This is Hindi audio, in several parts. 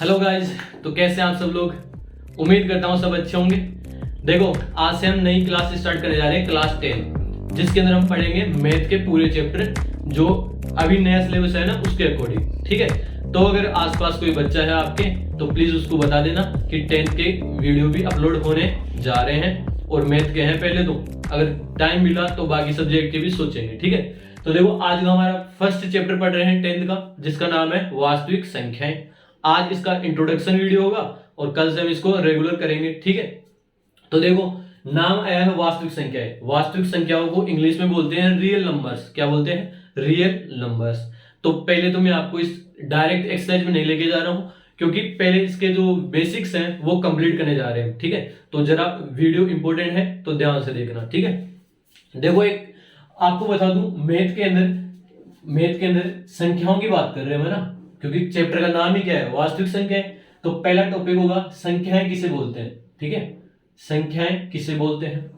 हेलो गाइस, तो कैसे हैं आप सब लोग। उम्मीद करता हूँ सब अच्छे होंगे। देखो, आज से हम नई क्लास स्टार्ट करने जा रहे हैं, क्लास 10, जिसके अंदर हम पढ़ेंगे मैथ के पूरे चैप्टर जो अभी नया सिलेबस है ना, उसके अकॉर्डिंग। ठीक है, तो अगर आसपास कोई बच्चा है आपके तो प्लीज उसको बता देना कि 10th के वीडियो भी अपलोड होने जा रहे हैं और मैथ के हैं पहले। तो अगर टाइम मिला तो बाकी सब्जेक्ट के भी सोचेंगे। ठीक है, तो देखो आज का हमारा फर्स्ट चैप्टर पढ़ रहे हैं 10th का, जिसका नाम है वास्तविक संख्याएं। आज इसका इंट्रोडक्शन वीडियो होगा और कल से हम इसको रेगुलर करेंगे। ठीक है, तो देखो नाम आया है वास्तविक संख्याएं। वास्तविक संख्याओं को इंग्लिश में बोलते हैं रियल नंबर्स। क्या बोलते हैं? Real numbers. तो पहले तो मैं आपको इस डायरेक्ट एक्सरसाइज में नहीं लेके जा रहा हूं, क्योंकि पहले इसके जो बेसिक्स हैं वो कंप्लीट करने जा रहे हैं। ठीक है, तो जरा वीडियो इंपॉर्टेंट है तो ध्यान से देखना। ठीक है, देखो एक आपको बता दूं, मैथ के अंदर संख्याओं की बात कर रहे हैं ना, क्योंकि चैप्टर का नाम ही क्या है? वास्तविक संख्याएं। तो पहला टॉपिक होगा संख्याएं किसे बोलते हैं। ठीक है, संख्याएं किसे बोलते हैं,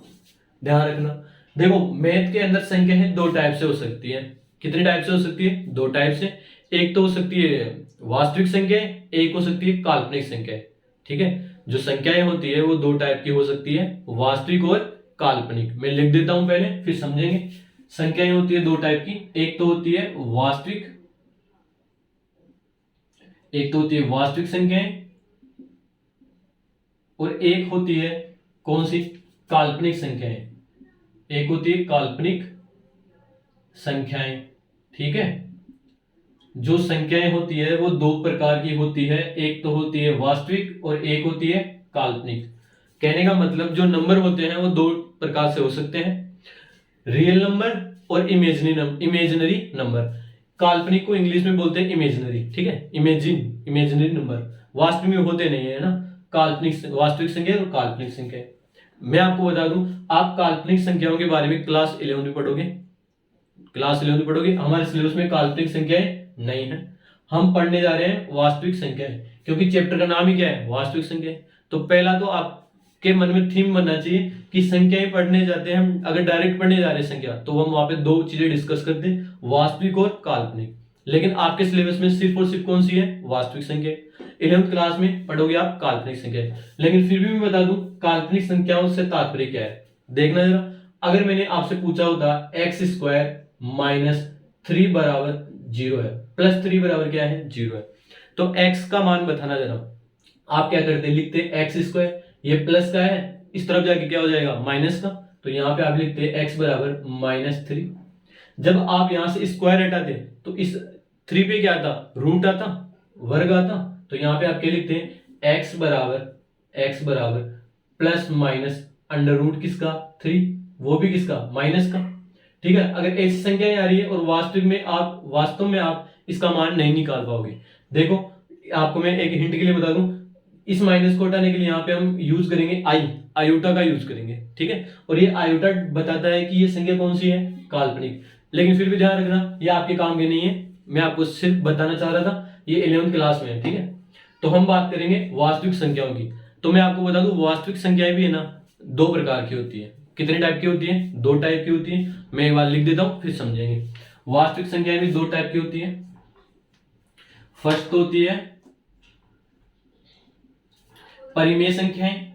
ध्यान रखना। देखो मैथ के अंदर संख्याएं दो टाइप से हो सकती है। कितने टाइप से हो सकती है? दो टाइप से। एक तो हो सकती है वास्तविक संख्याएं, एक हो सकती है काल्पनिक संख्याएं। ठीक है, जो संख्याएं होती है वो दो टाइप की हो सकती है, वास्तविक और काल्पनिक। मैं लिख देता हूं पहले, फिर समझेंगे। संख्याएं होती है दो टाइप की, एक तो होती है वास्तविक संख्याएं और एक होती है कौन सी? काल्पनिक संख्याएं। एक होती है काल्पनिक संख्याएं। ठीक है, जो संख्याएं होती है वो दो प्रकार की होती है, एक तो होती है वास्तविक और एक होती है काल्पनिक। कहने का मतलब जो नंबर होते हैं वो दो प्रकार से हो सकते हैं, रियल नंबर और इमेजिनरी नंबर। काल्पनिक को इंग्लिश में बोलते हैं इमेजिनरी। ठीक है, इमेजिनरी नंबर वास्तविक में होते नहीं है ना, काल्पनिक वास्तविक संख्या और काल्पनिक संख्या। मैं आपको बता दूं, आप काल्पनिक संख्याओं के बारे में क्लास 11 में पढ़ोगे। हमारे सिलेबस में काल्पनिक संख्याएं नहीं है, हम पढ़ने जा रहे हैं वास्तविक संख्याएं, क्योंकि चैप्टर का नाम ही क्या है? वास्तविक संख्याएं। तो पहला तो आपके मन में थीम बनना चाहिए कि संख्याएं पढ़ने जाते हैं हम, अगर डायरेक्ट पढ़ने जा रहे हैं संख्या, तो हम वहां पे दो चीजें डिस्कस करते हैं, वास्तविक और काल्पनिक। लेकिन आपके सिलेबस में सिर्फ और सिर्फ कौन सी है? वास्तविक संख्या। 11th क्लास में पढ़ोगे आप काल्पनिक संख्या। लेकिन फिर भी मैं बता दूं, काल्पनिक संख्याओं से तात्पर्य क्या है, देखना जरा। अगर मैंने आपसे पूछा होता एक्स स्क्वायर माइनस 3 बराबर 0 है, प्लस 3 बराबर क्या है? 0 है, तो एक्स का मान बताना जरा। आप क्या करते? लिखते एक्स स्क्वायर, ये प्लस का है, इस तरफ जाके क्या हो जाएगा? माइनस का। तो यहाँ पे आप लिखते एक्स बराबर -3। जब आप यहां से स्क्वायर हटाते तो इस 3 पे क्या आता? रूट आता, वर्ग आता। तो यहाँ पे आप क्या लिखते हैं? एक्स बराबर प्लस माइनस अंडर रूट किसका? 3, वो भी किसका? माइनस का। ठीक है, अगर ऐसी संख्याएं आ रही है और वास्तव में आप इसका मान नहीं निकाल पाओगे। देखो आपको मैं एक हिंट के लिए बता दूं, इस माइनस को हटाने के लिए यहाँ पे हम यूज करेंगे आयोटा का यूज करेंगे। ठीक है, और ये आयोटा बताता है कि ये संख्या कौन सी है? काल्पनिक। लेकिन फिर भी ध्यान रखना, ये आपके काम के नहीं है, मैं आपको सिर्फ बताना चाह रहा था, ये 11th क्लास में है। ठीक है, तो हम बात करेंगे वास्तविक संख्याओं की। तो मैं आपको बता दूं, वास्तविक संख्याएं भी है ना, दो प्रकार की होती है। कितने टाइप की होती है? दो टाइप की होती है। मैं एक बार लिख देता हूं, फिर समझेंगे। वास्तविक संख्याएं भी दो टाइप की होती है। फर्स्ट तो होती है परिमेय संख्याएं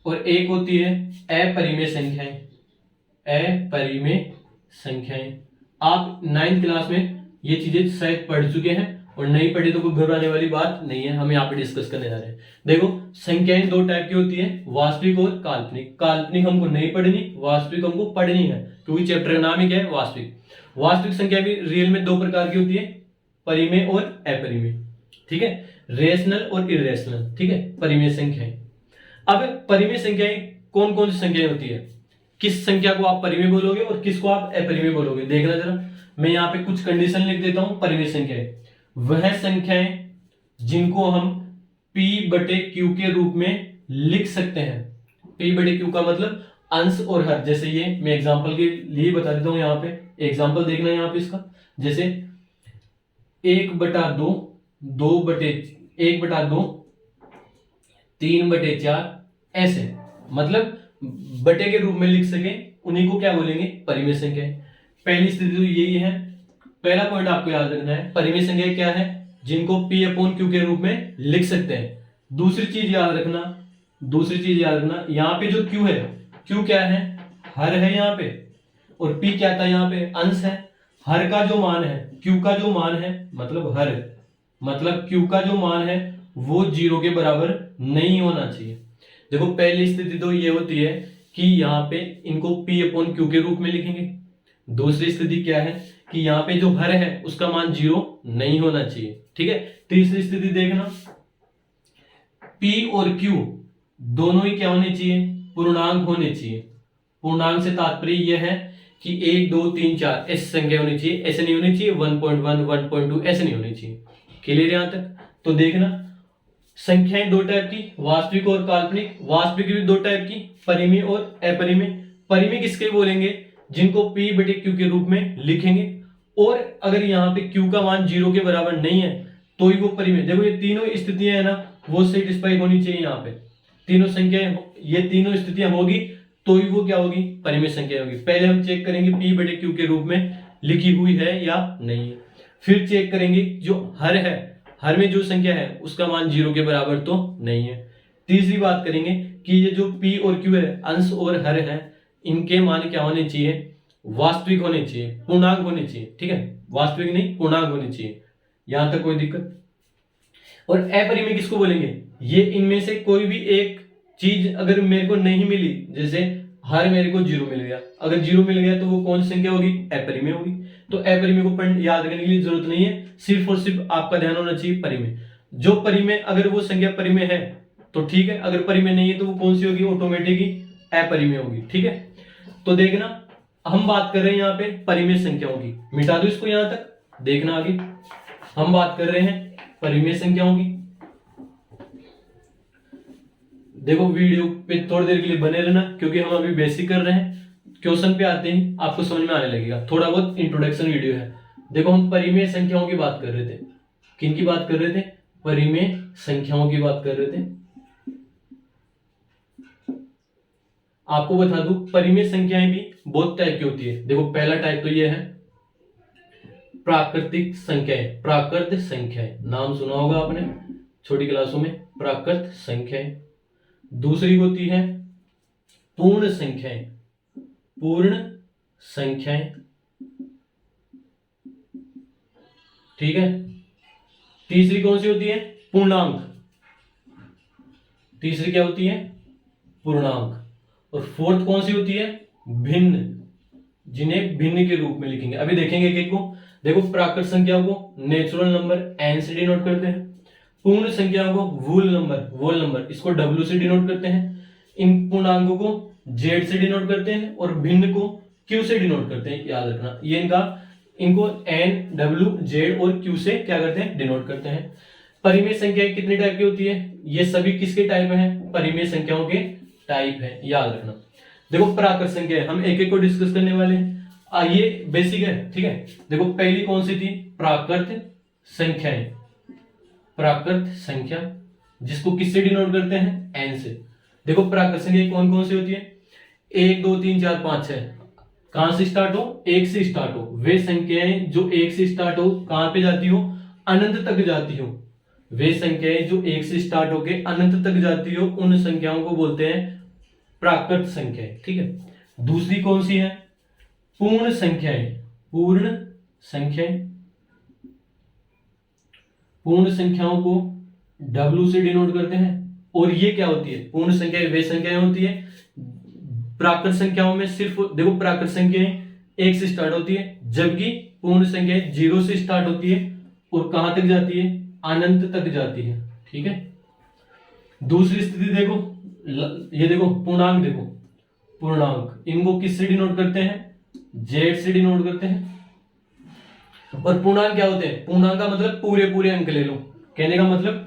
और एक होती है अपरिमेय संख्याएं। आप 9th क्लास में ये चीजें शायद पढ़ चुके हैं, और नहीं पढ़े तो कोई घबराने वाली बात नहीं है, हम यहाँ पे डिस्कस करने जा रहे हैं। देखो संख्याएं दो टाइप की होती है, वास्तविक और काल्पनिक। काल्पनिक हमको नहीं पढ़नी, वास्तविक हमको पढ़नी है, क्योंकि चैप्टर का नाम ही क्या है? वास्तविक। वास्तविक संख्या भी रियल में दो प्रकार की होती है, परिमेय और अपरिमेय। ठीक है, रेशनल और इरेशनल। ठीक है, परिमेय संख्याएं। अब परिमेय संख्याएं कौन कौन सी संख्याएं होती है? किस संख्या को आप परिमेय बोलोगे और किसको आप अपरिमेय बोलोगे? देखना जरा, मैं यहाँ पे कुछ कंडीशन लिख देता हूं। परिमेय संख्याएं वह संख्याएं जिनको हम P/Q के रूप में लिख सकते हैं। P/Q का मतलब अंश और हर। जैसे ये मैं एग्जांपल के लिए बता देता हूं, यहाँ पे एग्जांपल देखना यहाँ पे इसका, जैसे 1/2, 1/2, 3/4, ऐसे मतलब बटे के रूप में लिख सके, उन्हीं को क्या बोलेंगे? परिमेय संख्या। पहली स्थिति तो यही है, पहला पॉइंट आपको याद रखना है, परिमेय संख्या क्या है, जिनको P अपॉन Q के रूप में लिख सकते हैं। दूसरी चीज याद रखना, यहाँ पे जो Q है, Q क्या है, हर है यहाँ पे, और P क्या था यहाँ पे, अंश है। हर का जो मान है, Q का जो मान है, मतलब Q का जो मान है वो 0 के बराबर नहीं होना चाहिए। देखो पहली स्थिति तो ये होती है कि यहाँ पे इनको P अपॉन Q के रूप में लिखेंगे। दूसरी स्थिति क्या है कि यहाँ पे जो हर है उसका मान 0 नहीं होना चाहिए, ठीक है। तीसरी स्थिति देखना, P और Q दोनों ही क्या होने चाहिए, पूर्णांक होने चाहिए। पूर्णांक से तात्पर्य यह है कि 1 2 3 4 ऐसी संख्या होनी चाहिए, ऐसे नहीं होनी चाहिए 1.1 1.2 ऐसे नहीं होनी चाहिए। क्लियर यहां तक? तो देखना संख्याएं दो टाइप की, वास्तविक और काल्पनिक। वास्तविक भी दो टाइप की, परिमेय और अपरिमेय। परिमेय किसके बोलेंगे, जिनको P बटे Q के रूप में लिखेंगे, और अगर यहाँ पे Q का मान 0 के बराबर नहीं है तो ही वो परिमेय। देखो ये तीनों स्थितियां है ना, वो सेटिस्फाई होनी चाहिए। यहाँ पे तीनों संख्याएं, ये तीनों स्थितियां होगी तो ही वो क्या होगी, परिमेय संख्या होगी। पहले हम चेक करेंगे P बटे Q के रूप में लिखी हुई है या नहीं है, फिर चेक करेंगे जो हर है, हर में जो संख्या है उसका मान 0 के बराबर तो नहीं है। तीसरी बात करेंगे कि ये जो P और Q है, अंश और हर है, इनके मान क्या होने चाहिए, वास्तविक होने चाहिए, पूर्णांक होने चाहिए, ठीक है। वास्तविक नहीं, पूर्णांक होने चाहिए। यहां तक कोई दिक्कत? और अपरिमेय किसको बोलेंगे, ये इनमें से कोई भी एक चीज अगर मेरे को नहीं मिली, जैसे हर मेरे को 0 मिल गया, अगर 0 मिल गया तो वो कौन सी संख्या होगी, अपरिमेय होगी। तो अपरिमेय को याद रखने के लिए जरूरत नहीं है, सिर्फ और सिर्फ आपका ध्यान होना चाहिए परिमेय। जो परिमेय, अगर वो संख्या परिमेय है तो ठीक है, अगर परिमेय नहीं है तो वो कौन सी होगी, ऑटोमेटिक ही अपरिमेय होगी, ठीक है। तो देखना हम बात कर रहे हैं यहाँ पे परिमेय संख्याओं की, मिटा दो इसको यहां तक, देखना आगे हम बात कर रहे हैं परिमेय संख्याओं की। देखो वीडियो पे थोड़ी देर के लिए बने रहना, क्योंकि हम अभी बेसिक कर रहे हैं, क्वेश्चन पे आते ही आपको समझ में आने लगेगा। थोड़ा बहुत इंट्रोडक्शन वीडियो है। देखो हम परिमेय संख्याओं की बात कर रहे थे, किन की बात कर रहे थे, परिमेय संख्याओं की बात कर रहे थे। आपको बता दूं परिमेय संख्याएं भी बहुत टाइप की होती है। देखो पहला टाइप तो ये है प्राकृतिक संख्याएं, प्राकृत संख्याएं, नाम सुना होगा आपने छोटी क्लासों में, प्राकृत संख्याएं। दूसरी होती है पूर्ण संख्याएं, पूर्ण संख्याएं, ठीक है। तीसरी कौन सी होती है, पूर्णांक। तीसरी क्या होती है, पूर्णांक। और फोर्थ कौन सी होती है, भिन्न, जिन्हें भिन्न के रूप में लिखेंगे। अभी देखेंगे एक एक को। देखो प्राकृत संख्याओं को नेचुरल नंबर n से डिनोट करते हैं, पूर्ण संख्याओं को वोल नंबर इसको w से डिनोट करते हैं, इन पूर्णांकों को z से डिनोट करते हैं, और भिन्न को q से डिनोट करते हैं। याद रखना ये इनको n w z और q से क्या करते हैं, डिनोट करते हैं। परिमेय संख्याएं कितने टाइप की होती है, ये सभी किसके टाइप हैं, परिमेय संख्याओं के टाइप है, याद रखना। देखो प्राकृत संख्या हम एक एक को डिस्कस करने वाले हैं, ये बेसिक है, ठीक है। देखो पहली कौन सी थी, प्राकृत संख्याएं, प्राकृत संख्या जिसको किससे डिनोट करते हैं, n से। देखो प्राकृत संख्या कौन कौन सी होती है, 1 2 3 4 5 6, कहां से स्टार्ट हो, 1 से स्टार्ट हो। वे संख्याएं जो 1 से स्टार्ट हो कहां पे जाती हो, अनंत तक जाती हो। वे संख्याएं जो 1 से स्टार्ट होके अनंत तक जाती हो, उन संख्याओं को बोलते हैं प्राकृत संख्याएं, ठीक है। दूसरी कौन सी है, पूर्ण संख्याएं, पूर्ण संख्याएं। पूर्ण संख्याओं को w से डिनोट करते हैं। और ये क्या होती है, पूर्ण संख्याएं वे संख्याएं होती है, प्राकृत संख्याओं में सिर्फ देखो प्राकृत संख्याएं 1 से स्टार्ट होती है, जबकि पूर्ण संख्याएं 0 से स्टार्ट होती है और कहां तक जाती है, अनंत तक जाती है, ठीक है। दूसरी स्थिति देखो, ये देखो पूर्णांक, देखो पूर्णांक इनको किससे डिनोट करते हैं, z से डिनोट करते हैं। और पूर्णांक क्या होते हैं, पूर्णांक का मतलब पूरे अंक ले लो, कहने का मतलब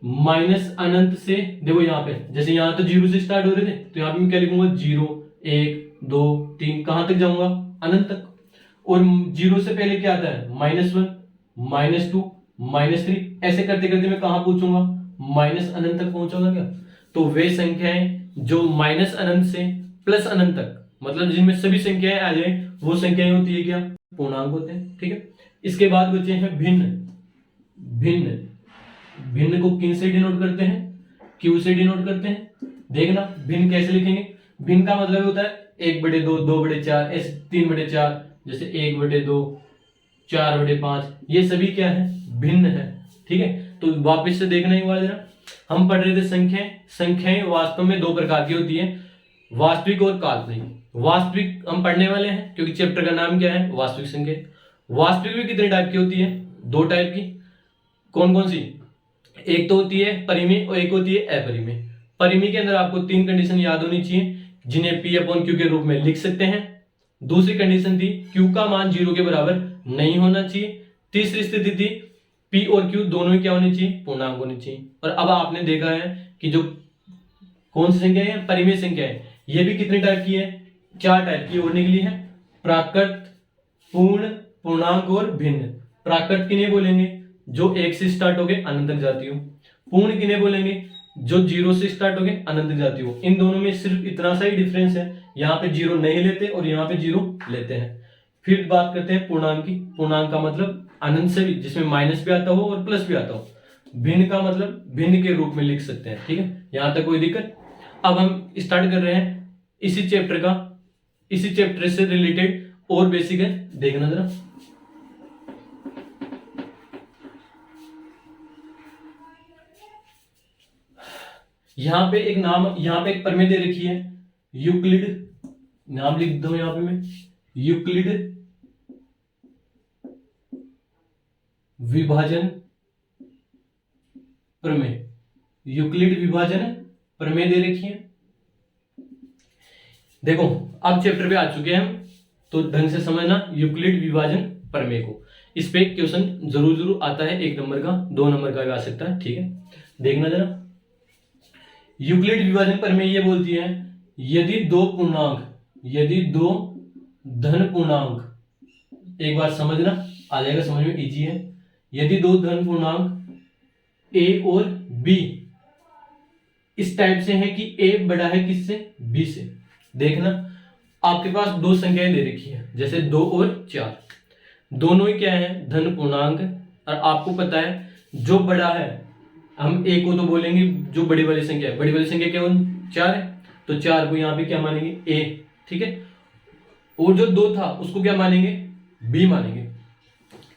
माइनस अनंत से। देखो यहाँ पे जैसे यहाँ तो 0 से स्टार्ट हो रहे थे, तो यहाँ पे मैं क्या लिखूंगा, 0 1 2 3, कहां तक जाऊंगा, अनंत तक। और 0 से पहले क्या आता है, -1 -2 -3, ऐसे करते करते मैं कहां पहुंचूंगा, माइनस अनंत तक पहुंचूंगा क्या। तो वे संख्याएं जो माइनस अनंत से प्लस अनंत तक, मतलब जिनमें सभी संख्याएं आ जाए, वो संख्याएं होती है क्या, पूर्णांक होते हैं, ठीक है। इसके बाद बचे हैं भिन्न। भिन्न भिन्न को किन से डिनोट करते हैं? क्यू से डिनोट करते हैं। देखना भिन्न कैसे लिखेंगे। भिन्न का मतलब होता है 1/2, 2/4, ऐसे 3/4, जैसे 1/2, 4/5, ये सभी क्या है? भिन्न है, ठीक है। तो वापस से देखना एक बार जरा, हम पढ़ रहे थे संख्याएं। संख्याएं वास्तव में दो प्रकार की होती है, वास्तविक और काल्पनिक। वास्तविक हम पढ़ने वाले हैं क्योंकि चैप्टर का नाम क्या है? वास्तविक संख्या। वास्तविक भी कितने टाइप की होती है? 2 टाइप की। कौन कौन सी? एक तो होती है परिमेय और एक होती है अपरिमेय। परिमेय के अंदर आपको 3 कंडीशन याद होनी चाहिए, जिन्हें P/Q के रूप में लिख सकते हैं। दूसरी कंडीशन थी Q का मान 0 के बराबर नहीं होना चाहिए। तीसरी स्थिति थी P और Q दोनों ही क्या होनी चाहिए? पूर्णांक होनी चाहिए। और अब आपने देखा है कि जो कौन सी संख्या है? परिमेय संख्या है। ये भी कितने टाइप की है? 4 टाइप की और निकली है, प्राकृत, पूर्ण, पूर्णांक और भिन्न। प्राकृत किन्हें बोलेंगे? जो 1 से स्टार्ट हो गए अनंत तक जाती हो। पूर्ण किन्हें बोलेंगे? जो 0 से स्टार्ट हो गए अनंत तक जाती हो। इन दोनों में सिर्फ इतना सा ही डिफरेंस है, यहाँ पे 0 नहीं लेते और यहाँ पे 0 लेते हैं। फिर बात करते हैं पूर्णांक की। पूर्णांक का मतलब अनंत से भी, जिसमें माइनस भी आता हो और प्लस भी आता हो। भिन्न का मतलब भिन्न के रूप में लिख सकते हैं, ठीक है। यहाँ तक कोई दिक्कत? अब हम स्टार्ट कर रहे हैं इसी चैप्टर से रिलेटेड और बेसिक है, देखना जरा। यहाँ पे एक प्रमेय दे रखी है, यूक्लिड। नाम लिख दो यहाँ पे मैं, यूक्लिड विभाजन प्रमेय। यूक्लिड विभाजन प्रमेय दे रखी है। देखो अब चैप्टर पे आ चुके हैं हम, तो ढंग से समझना यूक्लिड विभाजन प्रमेय को। इस पे क्वेश्चन जरूर आता है, 1 नंबर का, 2 नंबर का भी आ सकता है, ठीक है। देखना जरा, यूक्लिड विभाजन प्रमेय ये बोलती है यदि दो धन पूर्णांक, एक बार समझना आ जाएगा समझ में, इजी है। यदि 2 धन पूर्णांक a और b इस टाइप से है कि a बड़ा है किससे? b से। देखना आपके पास 2 संख्याएं दे रखी है, जैसे 2 और 4, दोनों ही क्या है? धन पूर्णांक। और आपको पता है जो बड़ा है, हम a को तो बोलेंगे जो बड़ी वाली संख्या है। बड़ी वाली संख्या क्या 4 है, तो 4 को यहाँ पे क्या मानेंगे? a, ठीक है। और जो 2 था उसको क्या मानेंगे? b मानेंगे।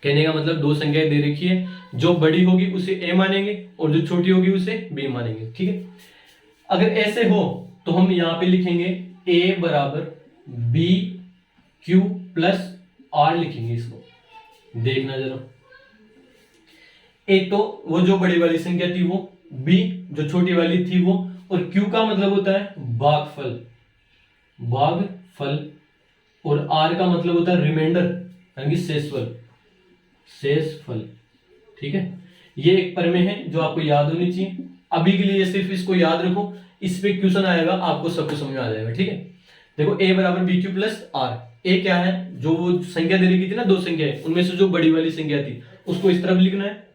कहने का मतलब 2 संख्याएं दे रखी है, जो बड़ी होगी उसे a मानेंगे और जो छोटी होगी उसे b मानेंगे, ठीक है। अगर ऐसे हो तो हम यहाँ पे लिखेंगे a बराबर b q प्लस r लिखेंगे इसको। देखना जरा, एक तो वो जो बड़ी वाली संख्या थी वो, b जो छोटी वाली थी वो, और q का मतलब होता है भागफल, और r का मतलब होता है रिमाइंडर, यानी कि शेषफल, ठीक है। ये एक प्रमेय है जो आपको याद होनी चाहिए। अभी के लिए सिर्फ इसको याद रखो, इस पे क्वेश्चन आएगा आपको सब कुछ समझ में आ जाएगा, ठीक है। देखो a बराबर B Q plus R. a क्या है? जो वो संख्या दे रखी थी ना, 2 संख्याएं, उनमें से जो बड़ी वाली संख्या थी उसको इस तरफ लिखना है,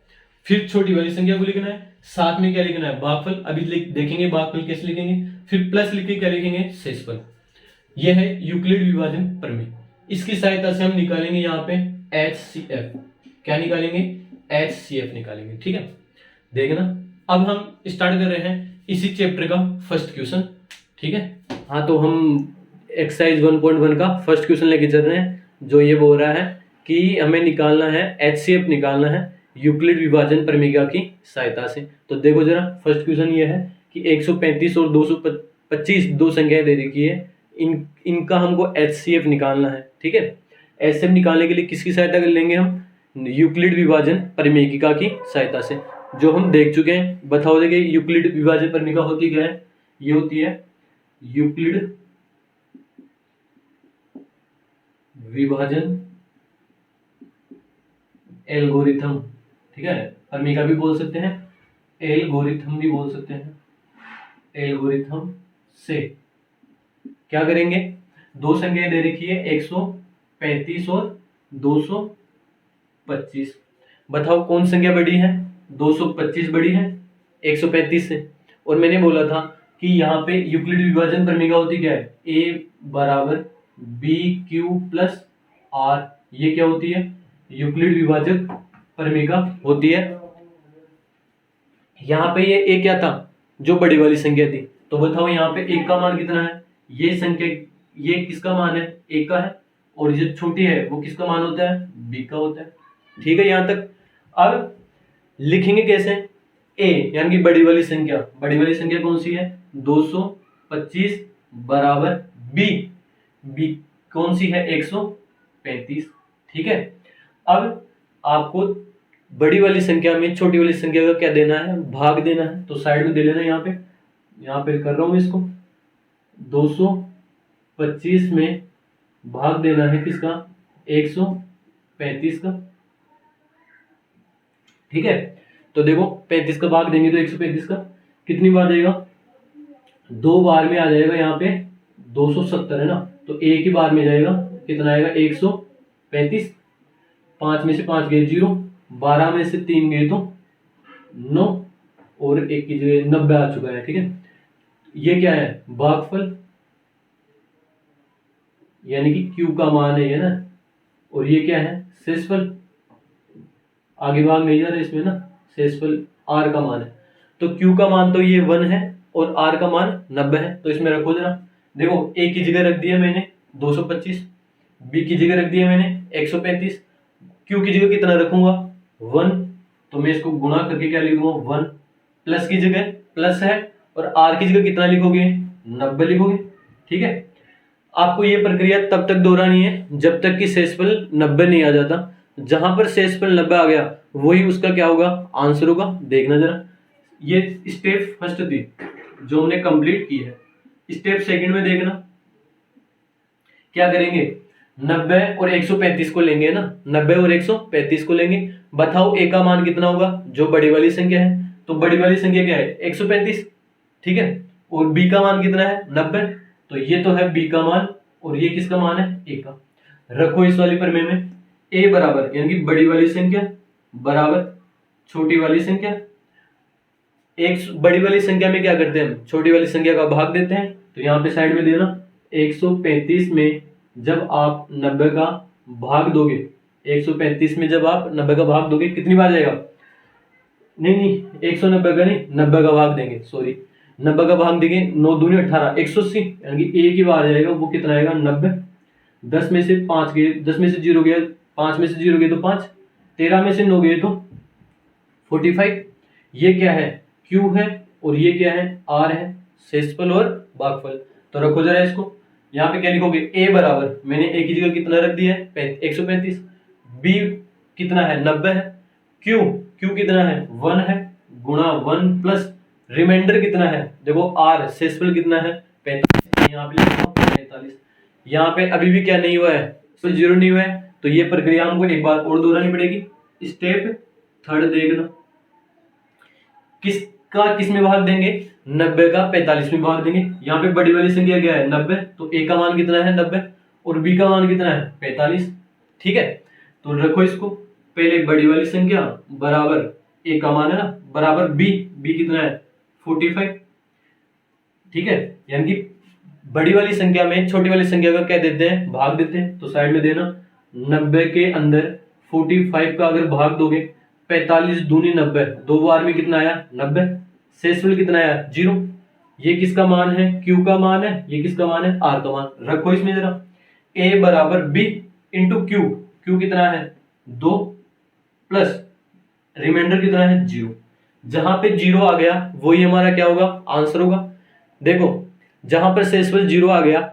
फिर छोटी वाली संख्या को लिखना है, साथ में क्या लिखना है? भागफल। अभी देखेंगे भागफल कैसे लिखेंगे, फिर प्लस लिख के क्या लिखेंगे? शेषफल। यह है यूक्लिड विभाजन प्रमेय। इसकी सहायता से हम निकालेंगे यहाँ पे HCF। क्या निकालेंगे? HCF निकालेंगे, ठीक है। देखना अब हम स्टार्ट कर रहे हैं इसी चैप्टर का फर्स्ट क्वेश्चन, ठीक है। हाँ, तो हम एक्सरसाइज 1.1 का फर्स्ट क्वेश्चन लेके चल रहे हैं, जो ये बोल रहा है कि हमें निकालना है HCF निकालना है यूक्लिड विभाजन प्रमेय की सहायता से। तो देखो जरा, फर्स्ट क्वेश्चन ये है कि 135 और 225 दो संख्याएं दे रखी है, इनका हमको HCF निकालना है, ठीक है। HCF निकालने के लिए किसकी सहायता कर लेंगे हम? यूक्लिड विभाजन प्रमेयिका की सहायता से, जो हम देख चुके हैं। बताओ देखिए यूक्लिड विभाजन प्रमेयिका होती क्या है? ये होती है यूक्लिड विभाजन एल्गोरिथम, ठीक है। प्रमेयिका भी बोल सकते हैं, एल्गोरिथम भी बोल सकते हैं। एल्गोरिथम से क्या करेंगे? 2 संख्याएं दे रखी है, 135 और 225। बताओ कौन संख्या बड़ी है? 225 बड़ी है 135 से। और मैंने बोला था कि यहाँ पे यूक्लिड विभाजन प्रमेयिका होती क्या है? a बराबर बी क्यू प्लस आर ये क्या होती है, यूक्लिड विभाजक परमिका होती है। यहाँ पे ये ए क्या था, जो बड़ी वाली संख्या थी, तो बताओ यहाँ पे एक का मान कितना है, ये संख्या, ये किसका मान है, एक का है, और जो छोटी है वो किसका मान होता है, बी का होता है। ठीक है यहाँ तक। अब लिखेंगे कैसे, ए यानी कि बड़ी वाली संख्या, बड़ी वाली संख्या कौन सी है, 225 बराबर बी, बी कौन सी है, 135। ठीक है। अब आपको बड़ी वाली संख्या में छोटी वाली संख्या का क्या देना है, भाग देना है, तो साइड में दे लेना। यहाँ पे कर रहा हूं इसको, 225 में भाग देना है किसका, 135 का। ठीक है, तो देखो 35 का भाग देंगे तो 135 का कितनी बार जाएगा, 2 बार में आ जाएगा। यहाँ पे 270 है ना, तो एक ही बार में जाएगा, कितना आएगा 135। 5 में से 5 गए 0, 12 में से 3 गए तो 9, और 1 की जगह 90 आ चुका है। ठीक है, ये क्या है, भागफल, यानी कि Q का मान है ये ना, और ये क्या है, शेषफल, आगे भाग नहीं जा रहा इसमें ना, शेषफल R का मान है। तो Q का मान तो ये 1 है और R का मान 90 है, तो इसमें रखो जरा। देखो A की जगह रख दिया मैंने 225, B की जगह रख दिया मैंने 135, Q की जगह कितना रखूंगा 1, तो मैं इसको गुणा करके क्या लिखूंगा 1, प्लस की जगह प्लस है, और R की जगह कितना लिखोगे 90 लिखोगे। ठीक है, आपको ये प्रक्रिया तब तक दोहरानी है जब तक कि शेषफल 90 नहीं आ जाता। जहां पर शेषफल 90 आ गया वही उसका क्या होगा, आंसर होगा। देखना जरा, ये स्टेप फर्स्ट थी जो हमने कंप्लीट की है। स्टेप सेकंड में देखना क्या करेंगे, 90 और 135 को लेंगे ना, 90 और 135 को लेंगे। बताओ ए का मान कितना होगा, जो बड़ी वाली संख्या है, तो बड़ी वाली संख्या क्या है 135। ठीक है, और बी का मान कितना है 90, तो ये तो है बी का मान, और ये किसका मान है ए का। रखो इस वाली प्रमेय में, ए बराबर यानी कि बड़ी वाली संख्या बराबर छोटी वाली संख्या। एक बड़ी वाली संख्या में क्या करते हैं हम, छोटी वाली संख्या का भाग देते हैं, तो यहाँ पे साइड में देना 135 में जब आप 90 का भाग दोगे, 135 में जब आप 90 का भाग दोगे कितनी बार जाएगा, नहीं 190 का नहीं, 90 का भाग देंगे, सॉरी 90 का भाग देंगे, 9 दूनी 18, 180, यानी कि एक ही बार जाएगा, वो कितना आएगा 90। 10 में से 5 गए, 10 में से 0 गया, 5 में से 0 गए तो 5, 13 में से 9 गए तो 45। ये क्या है Q है, और ये क्या है R है, शेषफल और भागफल। तो रखो जरा इसको, यहाँ पे क्या लिखोगे, A बराबर मैंने A की जगह कितना रख दिया है 135, B कितना है 90 है, Q कितना है 1 है, गुणा 1 प्लस रिमाइंडर कितना है, देखो R शेषफल कितना है 45, यहाँ पे लिखो 45। यहाँ पे अभी भी क्या नहीं हुआ है, 0 नहीं हुआ है, तो ये प्रक्रिया हमको एक बार और दोहरानी पड़ेगी। स्टेप थर्ड देखना, किस में भाग देंगे, 90 का 45 में भाग देंगे। यहाँ पे बड़ी वाली संख्या क्या है 90, तो ए का मान कितना है 90, और बी का मान कितना है 45। ठीक है, तो रखो इसको, पहले बड़ी वाली संख्या बराबर ए का मान है ना, बराबर बी कितना है 45। ठीक है, यानी कि बड़ी वाली संख्या में छोटी वाली संख्या का क्या देते हैं, भाग देते हैं, तो साइड में देना 90 के अंदर 45 का अगर भाग दोगे, 45 दूनी 90, 2 बार में कितना आया 90, शेषफल कितना आया 0। ये किसका मान है, Q का मान है, ये किसका मान है R का मान। रखो इसमें जरा, A बराबर B इंटू Q कितना है 2 प्लस रिमाइंडर कितना है 0। जहां पे 0 आ गया वही हमारा क्या होगा, आंसर होगा। देखो जहां पर शेषफल 0 आ गया,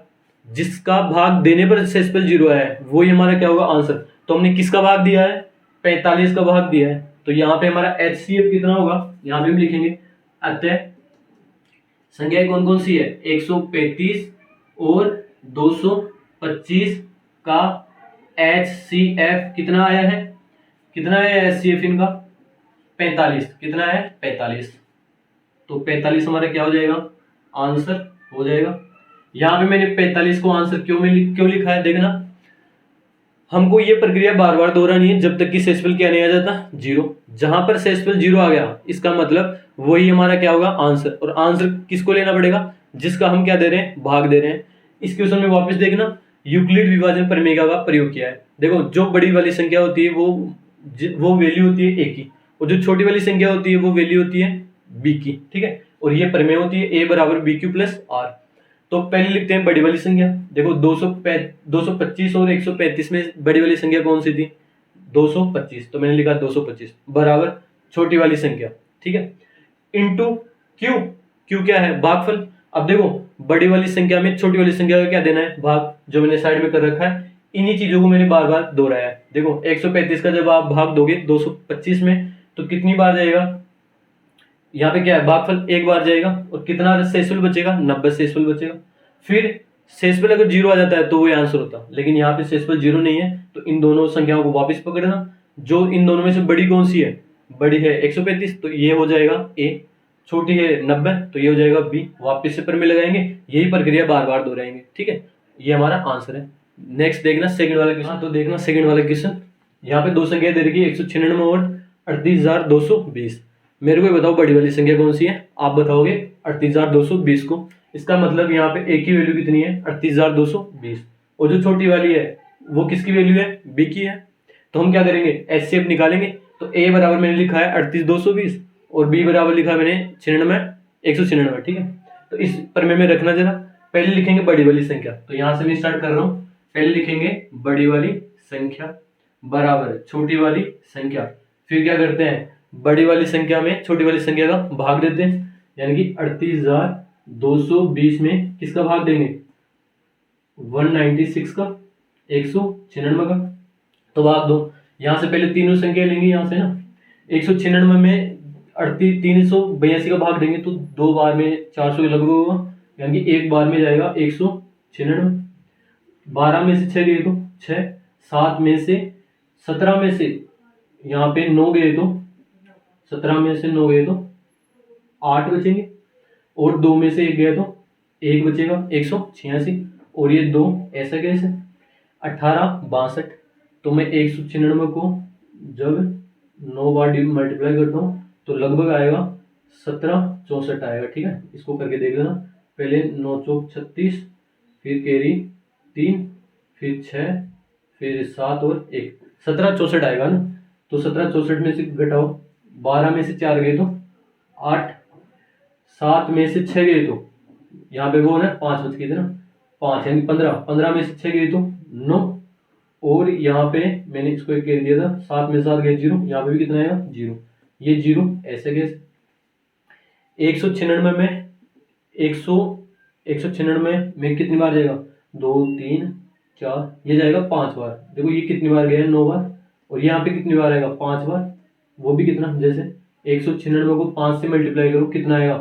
जिसका भाग देने पर शेषफल 0 आया है, वही हमारा क्या होगा आंसर। तो हमने किसका भाग दिया है 45 का भाग दिया है, तो यहाँ पे हमारा HCF कितना होगा, यहाँ पे हम लिखेंगे। अतः संख्या कौन कौन सी है, 135 और 225 का HCF कितना आया है, कितना है HCF इनका 45, कितना है 45, तो 45 हमारा क्या हो जाएगा आंसर हो जाएगा। यहाँ पे मैंने 45 को आंसर क्यों लिखा है, देखना हमको ये प्रक्रिया बार बार दोहरानी है जब तक कि शेषफल क्या नहीं आ जाता 0। जहां पर शेषफल 0 आ गया, इसका मतलब वही हमारा क्या होगा आंसर। और आंसर किसको लेना पड़ेगा, जिसका हम क्या दे रहे हैं भाग दे रहे हैं। इस क्वेश्चन में वापस देखना, यूक्लिड विभाजन प्रमेय का प्रयोग किया है। देखो जो बड़ी वाली संख्या होती है वो वैल्यू होती है ए की, और जो छोटी वाली संख्या होती है वो वैल्यू होती है बी की, ठीक है। और ये प्रमेय होती है ए बराबर बी क्यू प्लस आर। तो पहले लिखते हैं बड़ी वाली संख्या। देखो 225 और 135 में बड़ी वाली संख्या कौन सी थी? 225, तो मैंने लिखा 225 बराबर छोटी वाली संख्या, ठीक है, इंटू क्यू। क्यू क्या है? भागफल। अब देखो बड़ी वाली संख्या में छोटी वाली संख्या का क्या देना है? भाग, जो मैंने साइड में कर रखा है। इन्हीं चीजों को मैंने बार बार दोहराया है। देखो 135 का जब आप भाग दोगे 225 में तो कितनी बार जाएगा? यहाँ पे क्या है? भागफल एक बार जाएगा। और कितना शेषफल बचेगा? 90 शेषफल बचेगा। फिर शेषफल अगर जीरो आ जाता है तो वो आंसर होता, लेकिन यहाँ पे शेषफल जीरो नहीं है, तो इन दोनों संख्याओं को वापस पकड़ना। जो इन दोनों में से बड़ी कौन सी है? बड़ी है 135, तो ये हो जाएगा ए। छोटी है 90, तो ये हो जाएगा बी। वापस से प्रमेय लगाएंगे, यही प्रक्रिया बार बार दोहराएंगे, ठीक है। ये हमारा आंसर है। नेक्स्ट देखना सेकंड वाला क्वेश्चन। तो देखना सेकंड वाला क्वेश्चन, यहाँ पे दो संख्या दे रखी है 196 और 38,220। मेरे को ये बताओ बड़ी वाली संख्या कौन सी है? आप बताओगे 38,220 को। इसका मतलब यहाँ पे ए की वैल्यू कितनी है? 38,220। और जो छोटी वाली है वो किसकी वैल्यू है? बी की है। तो हम क्या करेंगे? एचसीएफ निकालेंगे। तो ए बराबर मैंने लिखा है 38,220 और बी बराबर लिखा है मैंने 196, ठीक है। तो इस प्रमेय में रखना जरा। पहले लिखेंगे बड़ी वाली संख्या, तो यहां से मैं स्टार्ट कर रहा हूं। पहले लिखेंगे बड़ी वाली संख्या बराबर छोटी वाली संख्या। फिर क्या करते हैं? बड़ी वाली संख्या में छोटी वाली संख्या का भाग देते हैं, यानी कि 38,220 में किसका भाग देंगे? 196 का, 196 का। तो भाग दो। यहां से पहले तीनों संख्या लेंगे, यहां से ना 196 में 382 का भाग देंगे तो 2 बार में 400 के लगभग होगा, यानी कि एक बार में जाएगा 196। 12 में से 6 गए तो 6, 7 में से 17 में से यहाँ पे 9 गए तो 17 में से 9 गए तो 8 बचेंगे, और 2 में से 1 गया तो 1 बचेगा, 186। और ये 2 ऐसा कैसे? 1862। तो मैं 196 को जब 9 बार मल्टीप्लाई करता हूँ तो लगभग आएगा 1764 आएगा, ठीक है। इसको करके देख लेना। पहले 9 चौक 36, फिर कैरी 3, फिर 6, फिर 7 और 1, 1764 आएगा ना। तो 1764 में से घटाओ, 12 में से 4 गए तो 8, 7 में से 6 गए तो यहाँ पे वो ना 5 बच गए थे ना, 5 यानी 15, 15 में से 6 गए तो 9, और यहाँ पे मैंने इसको एक कह दिया था 7 में 7 गए 0, यहाँ पे भी कितना आएगा? 0। ये 0 ऐसे कैसे? 196 में 196 में कितनी बार जाएगा? 2 3 4, ये जाएगा 5 बार। देखो ये कितनी बार गया? 9 बार। और यहाँ पे कितनी बार आएगा? 5 बार। वो भी कितना? जैसे 196 को 5 से मल्टीप्लाई करो, कितना आएगा?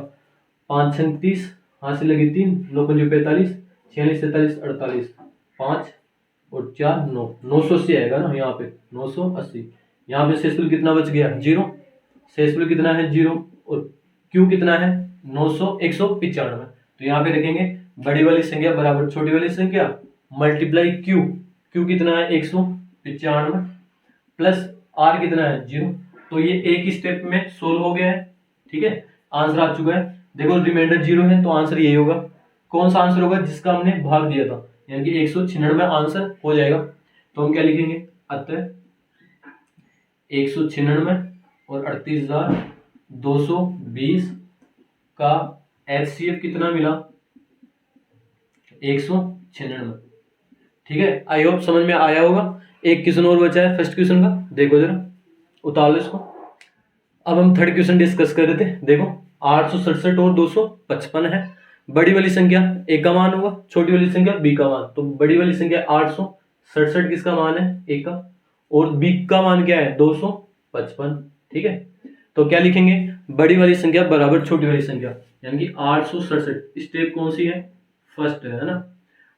5 37, हाथ से लगी 3, 9 पंजे 45, 46 47 48, 5 और 4 9, 980 आएगा ना यहाँ पे, 980। यहाँ पे शेषफल कितना बच गया? 0। शेषफल कितना है? 0। और क्यू कितना है? 195। तो यहाँ पे रखेंगे बड़ी वाली संख्या बराबर छोटी वाली संख्या मल्टीप्लाई क्यू। क्यू कितना है? 195 प्लस आर कितना है? 0। तो ये एक स्टेप में सोल्व हो गया है, ठीक है। आंसर आ चुका है। देखो रिमाइंडर 0 है, तो आंसर यही होगा। कौन सा आंसर होगा? जिसका हमने भाग दिया था, यानी कि 196 आंसर हो जाएगा। तो हम क्या लिखेंगे? अतः 196 और 38,220 का एचसीएफ कितना मिला? 196, ठीक है। आई होप समझ में आया होगा। एक क्वेश्चन और बचा है फर्स्ट क्वेश्चन का, देखो जरा, उतार लो इसको। अब हम थर्ड क्वेश्चन डिस्कस कर रहे थे। देखो 867 और 255 है। बड़ी वाली संख्या ए का मान होगा, छोटी वाली संख्या बी का मान। तो बड़ी वाली संख्या 867 किसका मान है? ए का। और बी का मान क्या है? 255, ठीक है। तो क्या लिखेंगे? बड़ी वाली संख्या बराबर छोटी वाली संख्या, यानी कि 867। स्टेप कौन सी है? फर्स्ट है ना।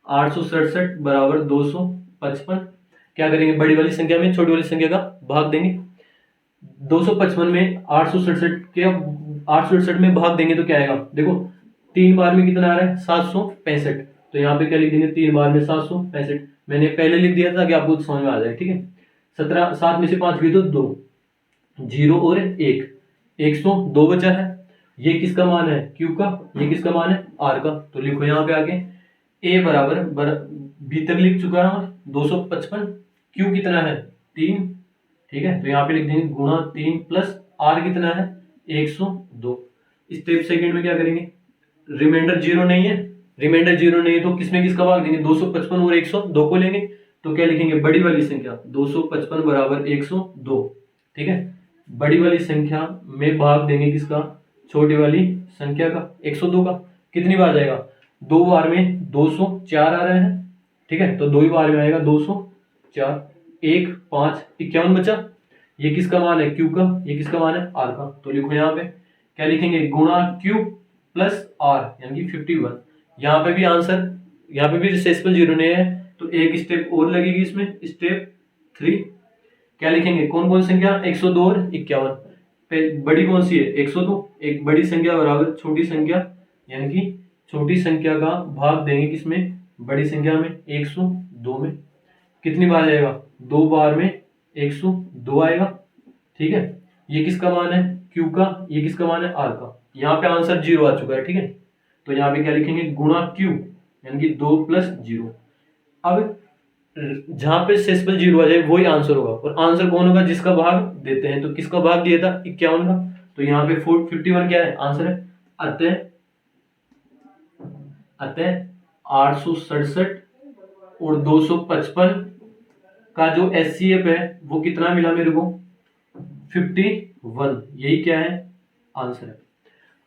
867 बराबर 255। क्या करेंगे? बड़ी वाली संख्या में छोटी वाली संख्या का भाग देंगे। 255 में 867 में भाग देंगे तो क्या आएगा? देखो 3 बार में कितना आ रहा है? 765। तो यहाँ पे क्या लिख देंगे? 3 बार में 765। मैंने पहले लिख दिया था कि आपको समझ में आ जाए, ठीक है। 7 में से 5 गई तो 2, 0 और 1, 102 बचा है। ये किसका मान है? क्यू का। ये किसका मान है? आर का। तो लिखो यहाँ पे आगे ए बराबर बी तक लिख चुका हूं 255, क्यू कितना है 3, ठीक है, तो यहाँ पे लिख देंगे गुणा 3 प्लस आर कितना है 102। स्टेप सेकंड में क्या करेंगे, रिमाइंडर जीरो नहीं है, रिमाइंडर जीरो नहीं है तो किसमें किसका भाग देंगे, 255 और 102 को लेंगे, तो क्या लिखेंगे बड़ी वाली संख्या 255 बराबर 102, ठीक है, बड़ी वाली संख्या में भाग देंगे किसका, छोटी वाली संख्या का 102 का। कितनी बार जाएगा, 2 बार में 204 आ रहे हैं, ठीक है, तो 2 ही बार में आएगा 204, 1 5 51 बचा, ये किसका मान है क्यू का, ये किसका मान है आर का, तो लिखो यहाँ पे क्या लिखेंगे गुणा क्यू प्लस आर यानी कि 51। यहाँ पे भी आंसर, यहाँ पे भी रिसेसिबल जीरो नहीं है तो एक स्टेप और लगेगी इसमें, स्टेप 3। क्या लिखेंगे कौन कौन संख्या 102 और 51, बड़ी कौन सी है 102, एक बड़ी संख्या बराबर छोटी संख्या, यानी कि छोटी संख्या का भाग देंगे किसमें, बड़ी संख्या में 102 में। कितनी बार जाएगा, 2 बार में 102 आएगा, ठीक है, ये किसका मान है क्यू का, ये किसका मान है आर का। यहाँ पे आंसर जीरो आ चुका है, ठीक है, तो यहाँ पे क्या लिखेंगे गुणा क्यू यानी कि 2 प्लस 0। अब जहां पे सेसिबल जीरो आ जाए वही आंसर होगा, और आंसर कौन होगा जिसका भाग देते हैं, तो किसका भाग दिया था 51 का, तो यहाँ पे 51 क्या है आंसर है, अतः 867 और 255 का जो HCF है वो कितना मिला मेरे को 51, यही क्या है आंसर है।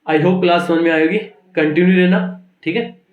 आई होप क्लास 1 में आएगी, कंटिन्यू रहना, ठीक है।